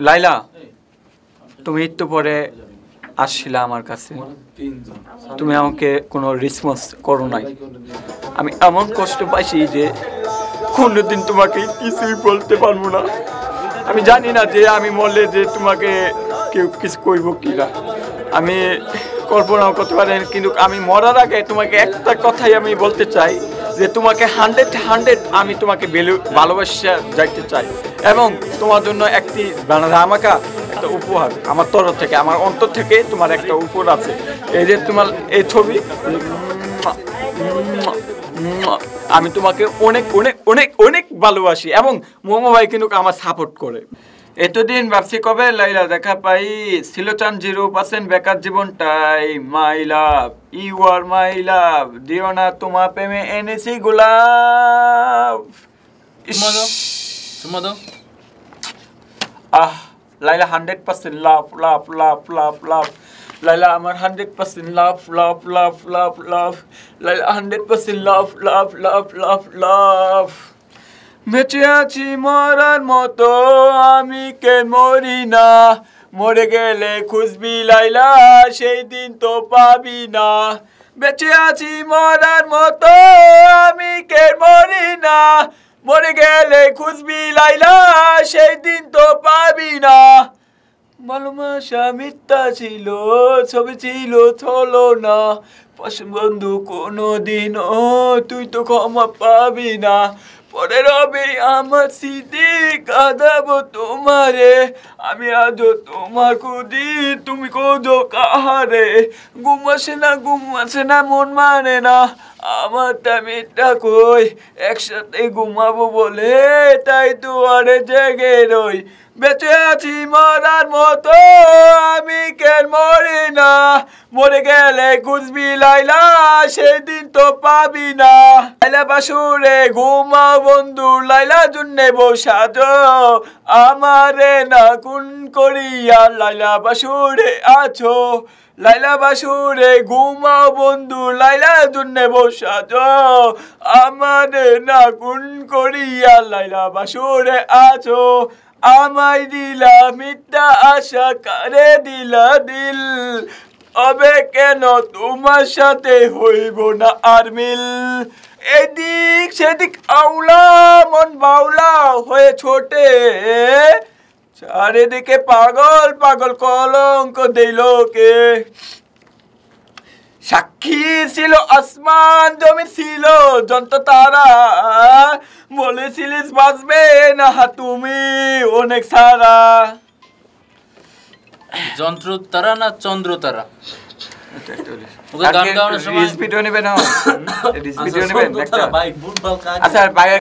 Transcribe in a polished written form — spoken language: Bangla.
লাইলা, তুমি একটু পরে আসছিলা আমার কাছে, তুমি আমাকে কোনো রেসপন্স করো নাই। আমি এমন কষ্ট পাইছি যে কোনোদিন তোমাকে কিছুই বলতে পারবো না। আমি জানি না যে আমি মরলে যে তোমাকে কেউ কিছু করবো কিনা, আমি কল্পনাও করতে পারি, কিন্তু আমি মরার আগে তোমাকে একটা কথাই আমি বলতে চাই যে তোমাকে 100 আমি তোমাকে ভালোবাসা যাইতে চাই, এবং তোমার জন্য একটি আমাকে একটা উপহার আমার তরফ থেকে, আমার অন্তর থেকে তোমার একটা উপহার আছে। এই যে তোমার এই ছবি, আমি তোমাকে অনেক অনেক অনেক অনেক ভালোবাসি, এবং মোমো ভাই কিন্তু আমার সাপোর্ট করে। এতদিন ভাবছি কবে লাইলা দেখা পাই, ছিল চান 0% বেকার জীবনটাই। মাই লাভ, ইউ আর মাই লাভ, দিও না তোমার প্রেমে এনেছি গোলাপ। লাইলা 100% লাভ লাভ লাভ লাভ লাভ। লাইলা আমার 100% লাভ লাভ লাভ লাভ লাভ। লাইলা 100% লাভ লাভ লাভ লাভ লাভ। বেঁচে আছি মরার মতো, আমি কে মরি না। মরে গেলে খুঁজবি লাইলা, সেই দিন তো পাবি না। বেঁচে আছি মরার মতো, আমি কে মরি না। মরে গেলে খুঁজবি লাইলা, সেই দিন তো পাবি না। ভালোবাসা মিথ্যা ছিল, ছবি ছিল ছলো না। বন্ধু কোনোদিনও তুই তো ক্ষমা পাবি না। পরে রবি আমার স্মৃতি, কাঁদাবো তোমারে। আমি আজও তোমার খুঁজি, তুমি খোঁজো কাহারে। ঘুম আসে না মন মানে না, আমার টাইমটা কই। একসাথে ঘুমাবো বলে তাই দুয়ারে জেগে রই। বেঁচে আছি মরার মতো, আমি কেন মরি না। মরে গেলে খুঁজবি লাইলা, সেদিন তো পাবি না। লাইলা বাসুরে ঘুমাও বন্ধু, লাইলা জুন্নে বসাজো। আমারে না খুন করিয়া লাইলা বাসুরে আছো। লাইলা বাসুরে ঘুমাও বন্ধু, লাইলা জুন্নে বসাজো। আমারে না খুন করিয়া লাইলা বাসুরে আছো। আমায় দিলা মিথ্যা আশা, কারে দিলা দিল। তবে কেন তোমার সাথে হইব না আর মিল। এদিক সেদিক আউলা, মন বাউলা হয়ে ছোটে। চারিদিকে পাগল পাগল কলঙ্ক দিল কে। সাক্ষী ছিল আসমান, জমি ছিল যন্ত্র তারা। বলেছিলিস বাঁচবে না তুমি অনেক সারা। যন্ত্র তারা না চন্দ্র তারা? রিস ভিডিও নেবেন? আচ্ছা ভাই।